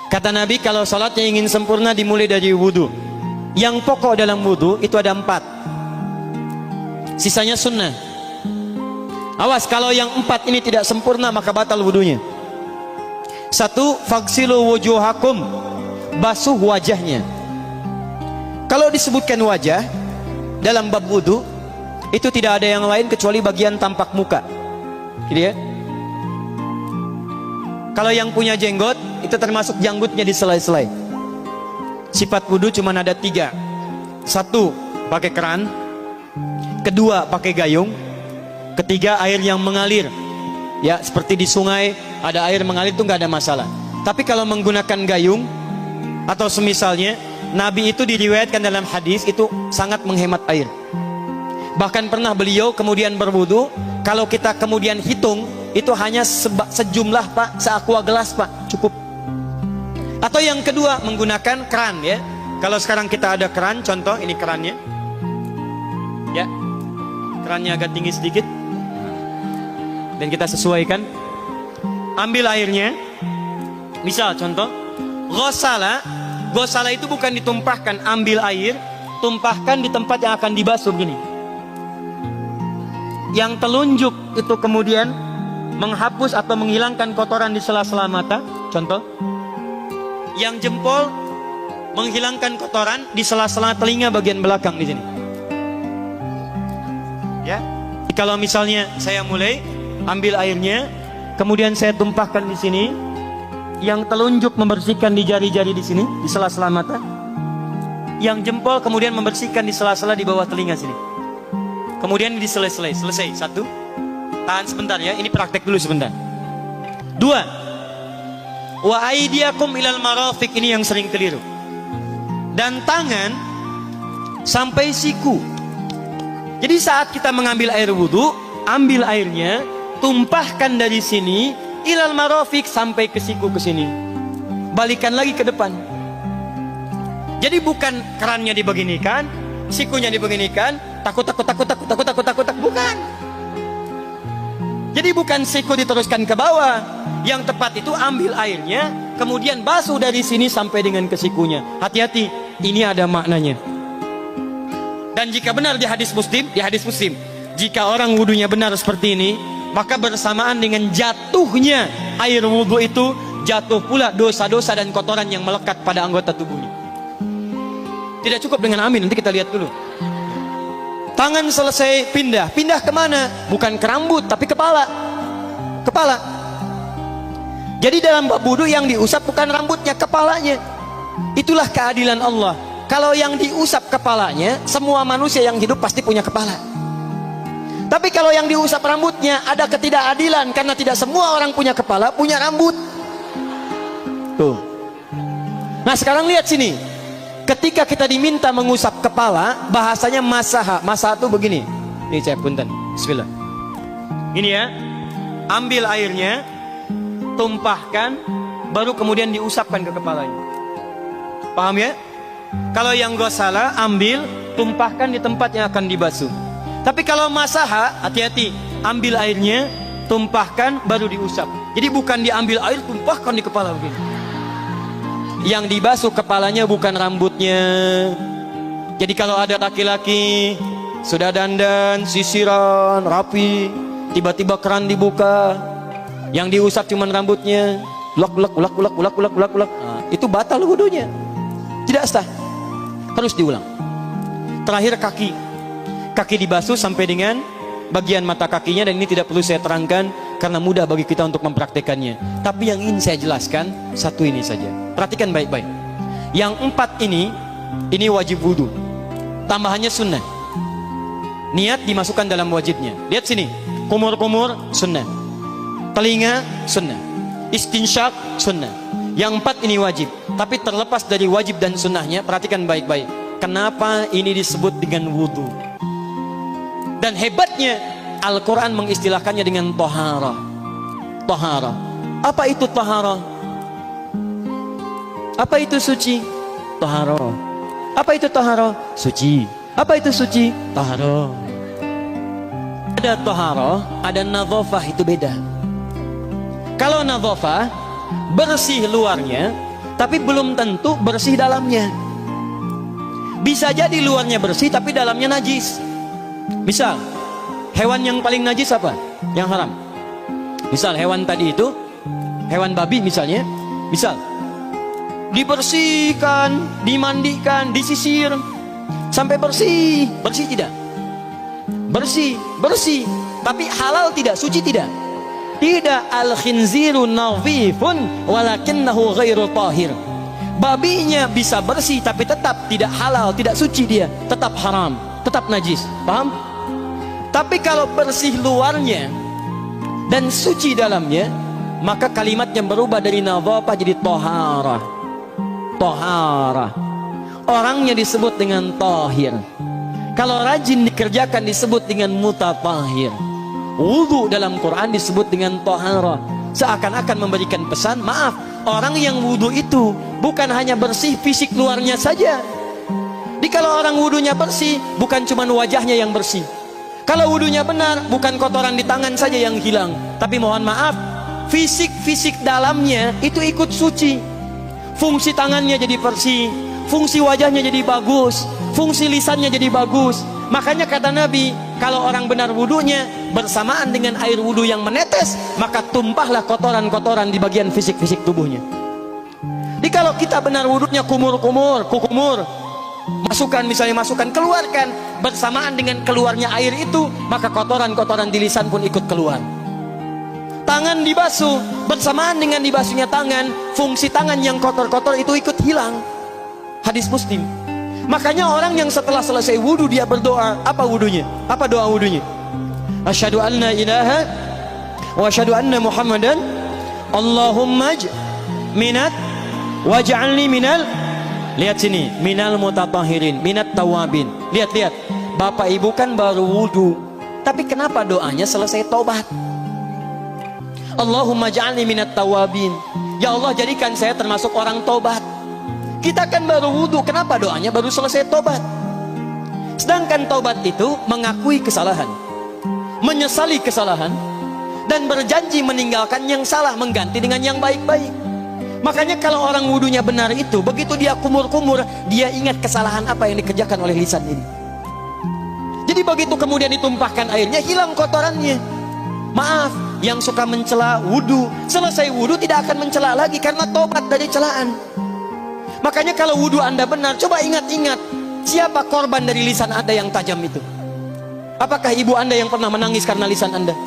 Kata Nabi, kalau salatnya ingin sempurna dimulai dari wudu. Yang pokok dalam wudu itu ada 4. Sisanya sunnah. Awas, kalau yang 4 ini tidak sempurna maka batal wudunya. 1. Faghsilu wujuhakum, basuh wajahnya. Kalau disebutkan wajah dalam bab wudu, itu tidak ada yang lain kecuali bagian tampak muka. Gitu ya. Kalau yang punya jenggot, itu termasuk janggutnya di selai-selai. Sifat wudu cuma ada 3. 1, pakai keran. 2, pakai gayung. 3, air yang mengalir. Ya, seperti di sungai ada air mengalir itu nggak ada masalah. Tapi kalau menggunakan gayung atau semisalnya, Nabi itu diriwayatkan dalam hadis itu sangat menghemat air. Bahkan pernah beliau kemudian berwudu, kalau kita kemudian hitung itu hanya sejumlah Pak, seaqua gelas Pak, cukup. Atau yang kedua menggunakan keran ya. Kalau sekarang kita ada keran, contoh ini kerannya. Ya. Kerannya agak tinggi sedikit. Dan kita sesuaikan. Ambil airnya. Misal contoh, ghasala. Ghasala itu bukan ditumpahkan, ambil air, tumpahkan di tempat yang akan dibasuh gini. Yang telunjuk itu kemudian menghapus atau menghilangkan kotoran di sela-sela mata, contoh. Yang jempol menghilangkan kotoran di sela-sela telinga bagian belakang di sini. Ya. Kalau misalnya saya mulai ambil airnya, kemudian saya tumpahkan di sini. Yang telunjuk membersihkan di jari-jari di sini, di sela-sela mata. Yang jempol kemudian membersihkan di sela-sela di bawah telinga sini. Kemudian di selesai. 1. Tahan sebentar ya, ini praktek dulu sebentar. 2. Wa aidiakum ilal marafiq, ini yang sering keliru. Dan tangan sampai siku. Jadi saat kita mengambil air wudu, ambil airnya, tumpahkan dari sini ilal marafiq sampai ke siku ke sini. Balikan lagi ke depan. Jadi bukan kerannya dibeginikan, sikunya dibeginikan, takut, bukan. Jadi bukan siku diteruskan ke bawah. Yang tepat itu ambil airnya, kemudian basuh dari sini sampai dengan ke sikunya. Hati-hati, ini ada maknanya. Dan jika benar di hadis Muslim, jika orang wudunya benar seperti ini, maka bersamaan dengan jatuhnya air wudu itu, jatuh pula dosa-dosa dan kotoran yang melekat pada anggota tubuhnya. Tidak cukup dengan amin, nanti kita lihat dulu. Tangan selesai pindah kemana? Bukan ke rambut, tapi kepala. Jadi dalam bab wudu yang diusap bukan rambutnya, kepalanya. Itulah keadilan Allah. Kalau yang diusap kepalanya, semua manusia yang hidup pasti punya kepala. Tapi kalau yang diusap rambutnya, ada ketidakadilan karena tidak semua orang punya kepala, punya rambut. Tuh. Nah sekarang lihat sini. Ketika kita diminta mengusap kepala, bahasanya masaha. Masaha itu begini. Ini saya punten. Bismillah. Ini ya. Ambil airnya, tumpahkan, baru kemudian diusapkan ke kepalanya. Paham ya? Kalau yang ghasala, ambil, tumpahkan di tempat yang akan dibasuh. Tapi kalau masaha, hati-hati. Ambil airnya, tumpahkan, baru diusap. Jadi bukan diambil air, tumpahkan di kepala begini. Yang dibasuh kepalanya bukan rambutnya. Jadi kalau ada laki-laki sudah dandan, sisiran, rapi, tiba-tiba keran dibuka, yang diusap cuma rambutnya, ulak. Nah, itu batal wudunya. Tidak sah. Harus diulang. Terakhir kaki dibasuh sampai dengan bagian mata kakinya, dan ini tidak perlu saya terangkan karena mudah bagi kita untuk mempraktekannya. Tapi yang ingin saya jelaskan satu ini saja. Perhatikan baik-baik. Yang 4 ini wajib wudu. Tambahannya sunnah. Niat dimasukkan dalam wajibnya. Lihat sini. Kumur-kumur sunnah. Telinga sunnah. Istinsyak sunnah. Yang 4 ini wajib. Tapi terlepas dari wajib dan sunnahnya, perhatikan baik-baik. Kenapa ini disebut dengan wudu? Dan hebatnya Al-Quran mengistilahkannya dengan tohara. Apa itu tohara? Apa itu suci? Tohara. Apa itu tohara? Suci. Apa itu suci? Tohara. Ada tohara, ada nadhafah, itu beda. Kalau nadhafah, bersih luarnya, tapi belum tentu bersih dalamnya. Bisa jadi luarnya bersih tapi dalamnya najis. Misal, hewan yang paling najis apa? Yang haram. Misal hewan tadi itu, hewan babi misalnya, misal dibersihkan, dimandikan, disisir sampai bersih. Bersih tidak? Bersih, bersih. Tapi halal tidak? Suci tidak? Tidak. Al-khinziru nadhifun walakinnahu ghairu tahir. Babinya bisa bersih tapi tetap tidak halal, tidak suci dia, tetap haram, tetap najis. Paham? Tapi kalau bersih luarnya dan suci dalamnya, maka kalimatnya berubah dari nadhafah jadi toharah. Toharah. Orangnya disebut dengan tahir. Kalau rajin dikerjakan disebut dengan mutatahhir. Wudu dalam Quran disebut dengan toharah. Seakan-akan memberikan pesan, maaf, orang yang wudu itu bukan hanya bersih fisik luarnya saja. Jadi kalau orang wudunya bersih, bukan cuma wajahnya yang bersih. Kalau wudunya benar, bukan kotoran di tangan saja yang hilang, tapi mohon maaf, fisik dalamnya itu ikut suci. Fungsi tangannya jadi bersih, fungsi wajahnya jadi bagus, fungsi lisannya jadi bagus. Makanya kata Nabi, kalau orang benar wudunya bersamaan dengan air wudu yang menetes, maka tumpahlah kotoran-kotoran di bagian fisik-fisik tubuhnya. Jadi kalau kita benar wudunya kumur-kumur, kukumur, masukkan, keluarkan, bersamaan dengan keluarnya air itu, maka kotoran-kotoran di lisan pun ikut keluar. Tangan dibasuh, bersamaan dengan dibasuhnya tangan, fungsi tangan yang kotor-kotor itu ikut hilang. Hadis Muslim. Makanya orang yang setelah selesai wudu dia berdoa, apa wudunya? Apa doa wudunya? Asyhadu an la ilaha wa asyhadu anna Muhammadan Allahumma minat waj'alni minal, lihat sini, minal mutatahhirin, minat tawabin. Lihat, Bapak Ibu kan baru wudu, tapi kenapa doanya selesai tobat? Allahumma ja'alni minat tawabin. Ya Allah, jadikan saya termasuk orang tobat. Kita kan baru wudu, kenapa doanya baru selesai tobat? Sedangkan tobat itu mengakui kesalahan, menyesali kesalahan, dan berjanji meninggalkan yang salah, mengganti dengan yang baik-baik. Makanya kalau orang wudunya benar itu, begitu dia kumur-kumur, dia ingat kesalahan apa yang dikerjakan oleh lisan ini. Jadi begitu kemudian ditumpahkan airnya, hilang kotorannya. Maaf, yang suka mencela wudu, selesai wudu tidak akan mencela lagi karena tobat dari celaan. Makanya kalau wudu Anda benar, coba ingat-ingat, siapa korban dari lisan Anda yang tajam itu? Apakah ibu Anda yang pernah menangis karena lisan Anda?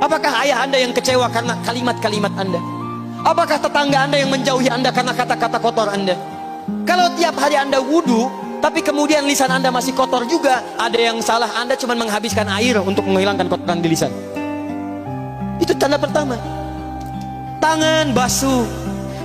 Apakah ayah Anda yang kecewa karena kalimat-kalimat Anda? Apakah tetangga Anda yang menjauhi Anda karena kata-kata kotor Anda? Kalau tiap hari Anda wudu, tapi kemudian lisan Anda masih kotor juga, ada yang salah, Anda cuma menghabiskan air untuk menghilangkan kotoran di lisan. Itu tanda pertama. Tangan basuh.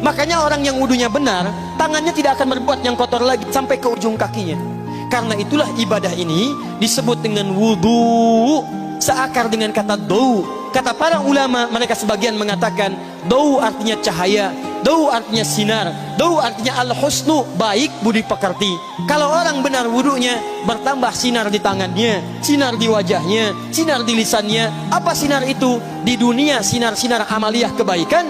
Makanya orang yang wudunya benar, tangannya tidak akan berbuat yang kotor lagi sampai ke ujung kakinya. Karena itulah ibadah ini disebut dengan wudu, seakar dengan kata dau. Kata para ulama, mereka sebagian mengatakan dau artinya cahaya, dau artinya sinar, dau artinya al-husnu, baik budi pekerti. Kalau orang benar wudunya, bertambah sinar di tangannya, sinar di wajahnya, sinar di lisannya. Apa sinar itu? Di dunia sinar-sinar amaliyah kebaikan,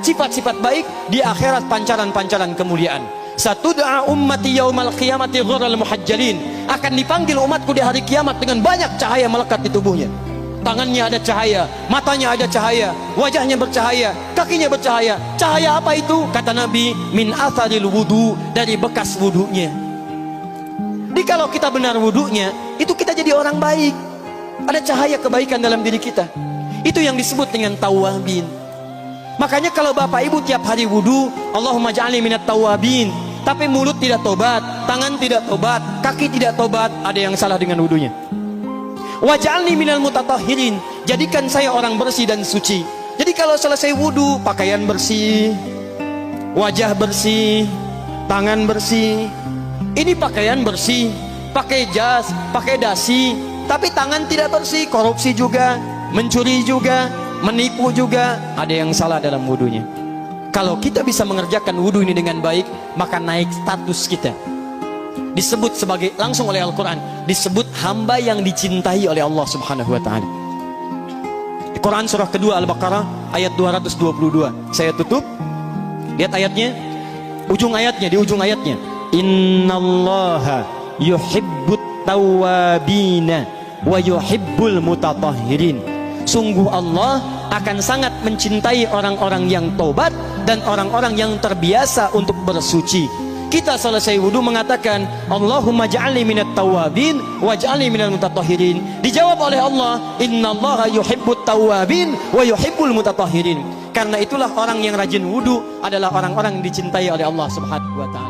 sifat-sifat baik, di akhirat pancaran-pancaran kemuliaan. Satud'a ummati yaumal qiyamati ghurral muhajjalin. Akan dipanggil umatku di hari kiamat dengan banyak cahaya melekat di tubuhnya. Tangannya ada cahaya, matanya ada cahaya, wajahnya bercahaya, kakinya bercahaya. Cahaya apa itu? Kata Nabi, min atharil wudu, dari bekas wudunya. Jadi kalau kita benar wudunya, itu kita jadi orang baik. Ada cahaya kebaikan dalam diri kita. Itu yang disebut dengan tawabin. Makanya kalau Bapak Ibu tiap hari wudu, Allahumma ja'alni minat tawabin, tapi mulut tidak tobat, tangan tidak tobat, kaki tidak tobat, ada yang salah dengan wudunya. Waj'alni minal mutatahhirin, jadikan saya orang bersih dan suci. Jadi kalau selesai wudu, pakaian bersih, wajah bersih, tangan bersih. Ini pakaian bersih, pakai jas, pakai dasi, tapi tangan tidak bersih, korupsi juga, mencuri juga, menipu juga, ada yang salah dalam wudunya. Kalau kita bisa mengerjakan wudu ini dengan baik, maka naik status kita. Disebut sebagai, langsung oleh Al-Quran, disebut hamba yang dicintai oleh Allah Subhanahu wa ta'ala. Di Quran surah kedua Al-Baqarah ayat 222. Saya tutup. Lihat ayatnya. ujung ayatnya, di ujung ayatnya, innallaha yuhibbut tawwabina wa yuhibbul mutatahhirin. Sungguh Allah akan sangat mencintai orang-orang yang tobat dan orang-orang yang terbiasa untuk bersuci. Kita selesai wudu mengatakan Allahumma ja'alni minat tawabin waj'alni minal mutatahhirin. Dijawab oleh Allah, innallaha yuhibbut tawabin wa yuhibbul mutatahhirin. Karena itulah orang yang rajin wudu adalah orang-orang yang dicintai oleh Allah Subhanahu wa taala.